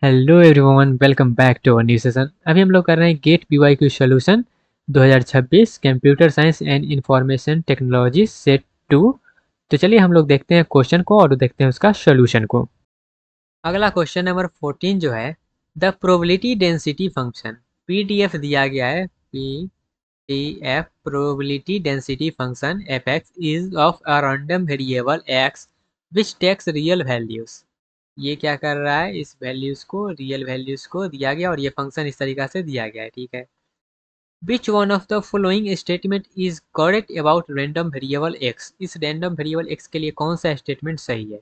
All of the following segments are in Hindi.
Hello everyone, welcome back to our new session. अभी हम लोग कर रहे हैं get PYQ solution 2026 computer science and information technology set 2। तो चलिए हम लोग देखते हैं क्वेश्चन को और देखते हैं उसका सॉल्यूशन को। अगला क्वेश्चन नंबर 14 जो है, the probability density function PDF दिया गया है। PDF probability density function f x is of a random variable x which takes real values. ये क्या कर रहा है, इस वैल्यूज को, रियल वैल्यूज को दिया गया और ये फंक्शन इस तरीका से दिया गया है। ठीक है, which one of the following statement is correct about random variable x. इस रैंडम वेरिएबल एक्स के लिए कौन सा स्टेटमेंट सही है,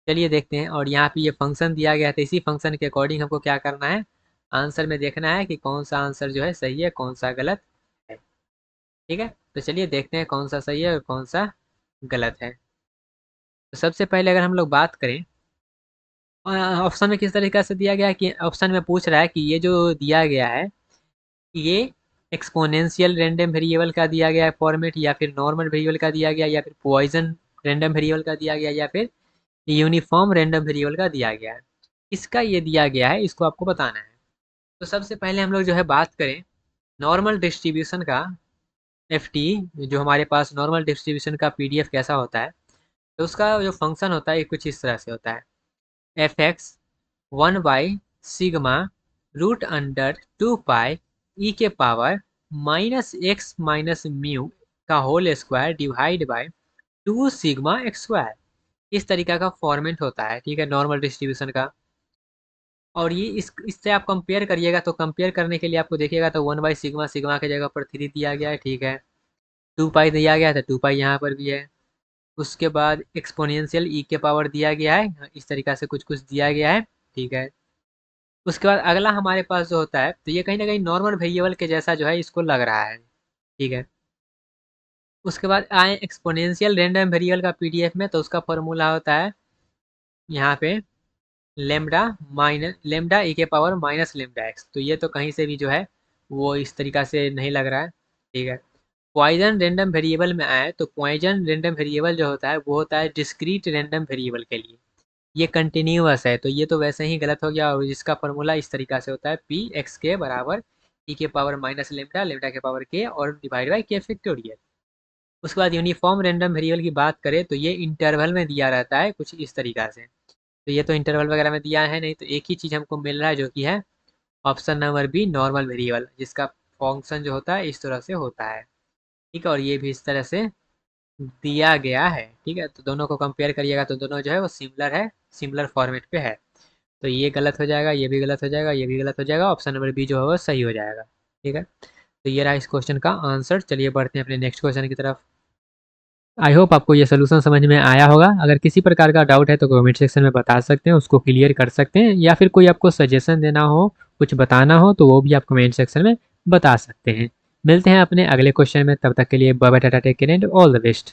चलिए देखते हैं। और यहाँ पे ये फंक्शन दिया गया है, तो इसी फंक्शन के अकॉर्डिंग हमको क्या करना है, आंसर में देखना है कि कौन सा आंसर जो है सही है, कौन सा गलत है। ठीक है, तो चलिए देखते हैं कौन सा सही है और कौन सा गलत है। तो सबसे पहले अगर हम लोग बात करें, ऑप्शन में किस तरीके से दिया गया है कि ऑप्शन में पूछ रहा है कि ये जो दिया गया है, ये एक्सपोनेंशियल रैंडम वेरिएबल का दिया गया है फॉर्मेट, या फिर नॉर्मल वेरिएबल का दिया गया, या फिर पॉइजन रैंडम वेरिएबल का दिया गया, या फिर यूनिफॉर्म रैंडम वेरिएबल का दिया गया है। इसका ये दिया गया है, इसको आपको बताना है। तो सबसे पहले हम लोग जो है बात करें नॉर्मल डिस्ट्रीब्यूशन का, एफ टी, जो हमारे पास नॉर्मल डिस्ट्रीब्यूशन का पीडीएफ कैसा होता है, तो उसका जो फंक्शन होता है ये कुछ इस तरह से होता है। एफ एक्स 1/सिग्मा रूट अंडर 2 पाई ई के पावर -x-म्यू का whole square divide by 2 sigma x²। इस तरीका का फॉर्मेट होता है, ठीक है, नॉर्मल डिस्ट्रीब्यूशन का। और ये इससे आप कंपेयर करिएगा, तो कंपेयर करने के लिए आपको देखिएगा तो 1/सिग्मा, सिग्मा की जगह पर 3 दिया गया है। ठीक है, 2 पाई दिया गया है तो 2 पाई यहाँ पर भी है। उसके बाद एक्सपोनेंशियल ई के पावर दिया गया है, इस तरीका से कुछ कुछ दिया गया है। ठीक है, उसके बाद अगला हमारे पास जो होता है, तो ये कहीं ना कहीं नॉर्मल वेरिएबल के जैसा जो है इसको लग रहा है। ठीक है, उसके बाद आए एक्सपोनेंशियल रैंडम वेरिएबल का पीडीएफ में, तो उसका फॉर्मूला होता है यहाँ पे लेमडा माइनस लेमडा ई के पावर -λx। तो ये तो कहीं से भी जो है वो इस तरीका से नहीं लग रहा है। ठीक है, पॉइजन रैंडम वेरिएबल में आए, तो पॉइजन रैंडम वेरिएबल जो होता है वो होता है डिस्क्रीट रैंडम वेरिएबल के लिए। ये कंटिन्यूअस है, तो ये तो वैसे ही गलत हो गया। और जिसका फॉर्मूला इस तरीका से होता है पी एक्स के बराबर ई के पावर -λ, लेमडा के पावर के और डिवाइड बाई के फैक्टोरियल। उसके बाद यूनिफॉर्म रैंडम वेरिएबल की बात करें, तो ये इंटरवल में दिया रहता है कुछ इस तरीका से। तो ये तो इंटरवल वगैरह में दिया है नहीं, तो एक ही चीज़ हमको मिल रहा है जो कि है option number B, normal variable, जिसका फंक्शन जो होता है इस तरह से होता है। ठीक है, और ये भी इस तरह से दिया गया है। ठीक है, तो दोनों को कंपेयर करिएगा तो दोनों जो है वो सिमिलर है, सिमिलर फॉर्मेट पे है। तो ये गलत हो जाएगा, ये भी गलत हो जाएगा, ये भी गलत हो जाएगा, ऑप्शन नंबर बी जो है वो सही हो जाएगा। ठीक है, तो ये रहा इस क्वेश्चन का आंसर। चलिए बढ़ते हैं अपने नेक्स्ट क्वेश्चन की तरफ। आई होप आपको ये सोल्यूशन समझ में आया होगा। अगर किसी प्रकार का डाउट है तो कमेंट सेक्शन में बता सकते हैं, उसको क्लियर कर सकते हैं, या फिर कोई आपको सजेशन देना हो, कुछ बताना हो, तो वो भी आप कमेंट सेक्शन में बता सकते हैं। मिलते हैं अपने अगले क्वेश्चन में, तब तक के लिए bye bye, tata, take care and all the best.